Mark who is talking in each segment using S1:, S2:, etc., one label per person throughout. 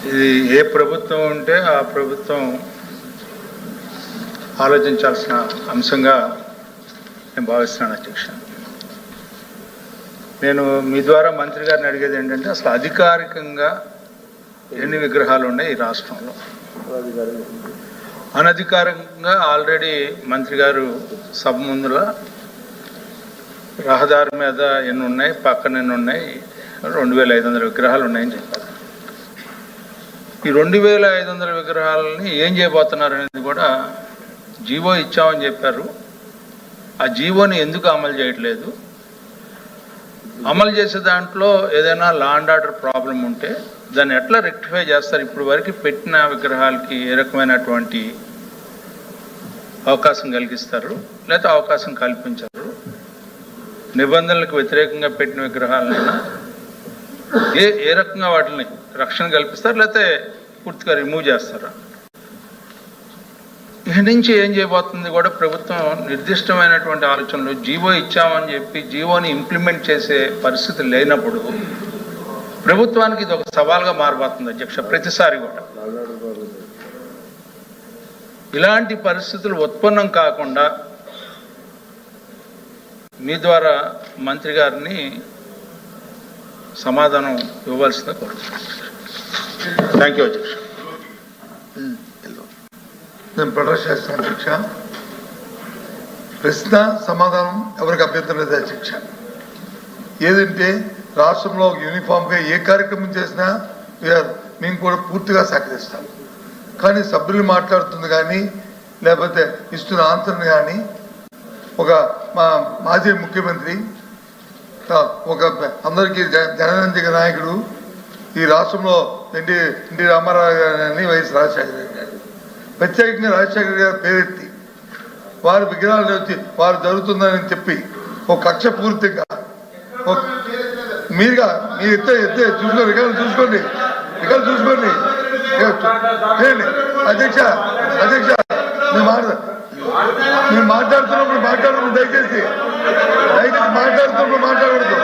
S1: ఇది ఏ ప్రభుత్వం ఉంటే ఆ ప్రభుత్వం ఆలోచించాల్సిన అంశంగా నేను భావిస్తున్నాను అధ్యక్ష. నేను మీ ద్వారా మంత్రి గారిని అడిగేది ఏంటంటే, అసలు అధికారికంగా ఎన్ని విగ్రహాలు ఉన్నాయి ఈ రాష్ట్రంలో? అనధికారికంగా ఆల్రెడీ మంత్రి గారు సభ ముందుల రహదారి మీద ఎన్ని ఉన్నాయి, పక్కన ఎన్ని ఉన్నాయి, 2500 విగ్రహాలు ఉన్నాయని చెప్పారు. ఈ 2500 విగ్రహాలని ఏం చేయబోతున్నారు అనేది కూడా జీవో ఇచ్చామని చెప్పారు. ఆ జీవోని ఎందుకు అమలు చేయట్లేదు? అమలు చేసే దాంట్లో ఏదైనా లా అండ్ ఆర్డర్ ప్రాబ్లం ఉంటే దాన్ని ఎట్లా రెక్టిఫై చేస్తారు? ఇప్పుడు వరకు పెట్టిన విగ్రహాలకి ఏ రకమైనటువంటి అవకాశం కలిగిస్తారు, లేకపోతే అవకాశం కల్పించారు? నిబంధనలకు వ్యతిరేకంగా పెట్టిన విగ్రహాలైనా ఏ రకంగా వాటిని రక్షణ కల్పిస్తారు, లేకపోతే పూర్తిగా రిమూవ్ చేస్తారా? ఇక్కడి నుంచి ఏం చేయబోతుంది కూడా ప్రభుత్వం నిర్దిష్టమైనటువంటి ఆలోచనలు. జీవో ఇచ్చామని చెప్పి జీవోని ఇంప్లిమెంట్ చేసే పరిస్థితి లేనప్పుడు ప్రభుత్వానికి ఇది ఒక సవాల్గా మారిపోతుంది అధ్యక్ష. ప్రతిసారి కూడా ఇలాంటి పరిస్థితులు ఉత్పన్నం కాకుండా మీ ద్వారా మంత్రి గారిని సమాధానం ఇవ్వాల్సిందిగా కోరుతున్నాను. థ్యాంక్ యూ అధ్యక్ష.
S2: నేను ప్రొటెస్ట్ చేస్తాను అధ్యక్ష. ప్రశ్న సమాధానం ఎవరికి అభ్యంతరం లేదు అధ్యక్ష. ఏదంటే రాష్ట్రంలో యూనిఫామ్గా ఏ కార్యక్రమం చేసినా మేము కూడా పూర్తిగా సహకరిస్తాం. కానీ సభ్యులు మాట్లాడుతుంది కానీ లేకపోతే ఇస్తున్న ఆన్సర్ని కానీ ఒక మా మాజీ ముఖ్యమంత్రి, ఒక అందరికీ జనరంజక నాయకుడు, ఈ రాష్ట్రంలో ఎన్టీ రామారావు గారిని వైఎస్ రాజశేఖర గారు, ప్రత్యేకంగా రాజశేఖర గారు పేరెత్తి వారి విగ్రహాలు వచ్చి వారు జరుగుతుందని చెప్పి ఒక కక్ష పూర్తిగా మీరు చూసుకోండి, రికార్డు చూసుకోండి. అధ్యక్ష మీరు మాట్లాడుతున్నప్పుడు దయచేసి మాట్లాడకూడదు.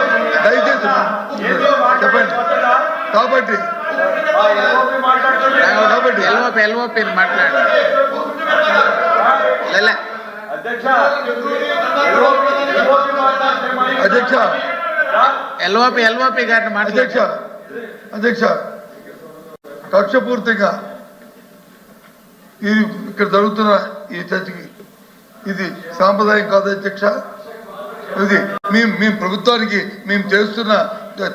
S2: దయచేసి చెప్పండి. కాబట్టి అధ్యక్ష కక్షపూర్తిగా ఇది ఇక్కడ జరుగుతున్న ఈ చర్చకి ఇది సాంప్రదాయం కాదు అధ్యక్ష. ఇది మేము ప్రభుత్వానికి మేము చేస్తున్న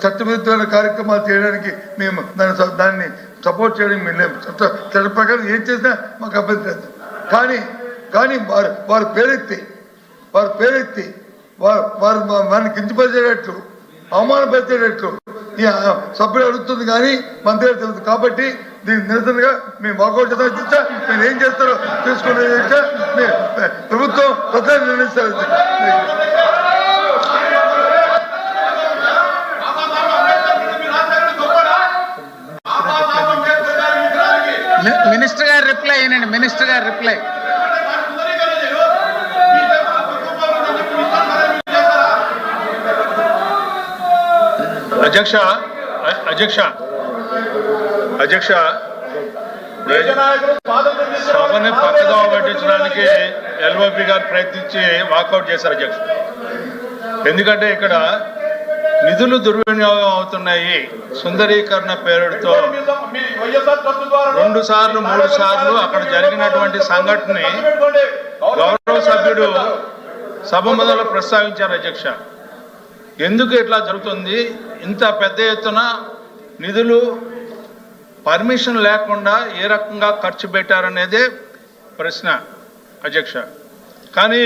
S2: చట్టవిరుద్ధమైన కార్యక్రమాలు చేయడానికి మేము దాన్ని సపోర్ట్ చేయడానికి మేము లేము. చట్ట ప్రకారం ఏం చేసినా మాకు అభ్యంతరం. కానీ వారు పేరెత్తి వారు మనల్ని కించపరిచేటట్లు అవమానపరిచేటట్లు ఈ సభ్యులు అడుగుతుంది కానీ మంత్రి తెలుస్తుంది. కాబట్టి దీనికి నిరసనగా మేము వాకౌట్ చేస్తాం అధ్యక్ష. మీరు ఏం చేస్తారో చూసుకునే అధ్యక్ష. ప్రభుత్వం ప్రధాని నిర్ణయిస్తారు.
S3: మినిస్టర్ గారు రిప్లై అయినండి. మినిస్టర్ గారు రిప్లై.
S1: అధ్యక్ష సభని పక్కగా పట్టించడానికి ఎల్ఓపి గారు ప్రయత్నించి వాకౌట్ చేశారు అధ్యక్ష. ఎందుకంటే ఇక్కడ నిధులు దుర్వినియోగం అవుతున్నాయి. సుందరీకరణ పేరుతో 2 సార్లు 3 సార్లు అక్కడ జరిగినటువంటి సంఘటనని గౌరవ సభ్యుడు సభ మొదలు ప్రస్తావించారు అధ్యక్ష. ఎందుకు ఇట్లా జరుగుతుంది? ఇంత పెద్ద ఎత్తున నిధులు పర్మిషన్ లేకుండా ఏ రకంగా ఖర్చు పెట్టారనేదే ప్రశ్న అధ్యక్ష. కానీ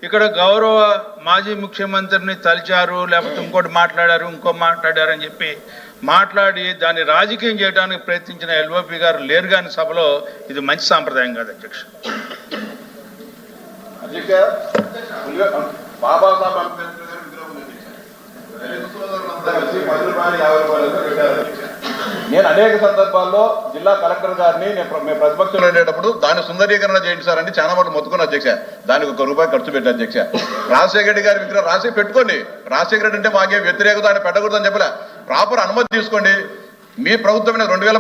S1: ఇక్కడ గౌరవ మాజీ ముఖ్యమంత్రిని తలిచారు, లేకపోతే ఇంకోటి మాట్లాడారని చెప్పి మాట్లాడి దాన్ని రాజకీయం చేయడానికి ప్రయత్నించిన ఎల్ఓపి గారు లేరు కానీ సభలో. ఇది మంచి సాంప్రదాయం కాదు అధ్యక్ష.
S4: నేను అనేక సందర్భాల్లో జిల్లా కలెక్టర్ గారిని మేము ప్రతిపక్షంలో ఉండేటప్పుడు దాన్ని సుందరీకరణ చేయండి సార్ అంటే చాలా మటు మొత్తుకున్న అధ్యక్ష, దానికి ₹1 ఖర్చు పెట్టారు అధ్యక్ష. రాజశేఖర రెడ్డి గారి విగ్రహం రాసి పెట్టుకోండి, రాజశేఖర రెడ్డి అంటే మాకే వ్యతిరేకత ఆయన పెట్టకూడదని చెప్పలే, ప్రాపర్ అనుమతి తీసుకోండి. మీ ప్రభుత్వం 2000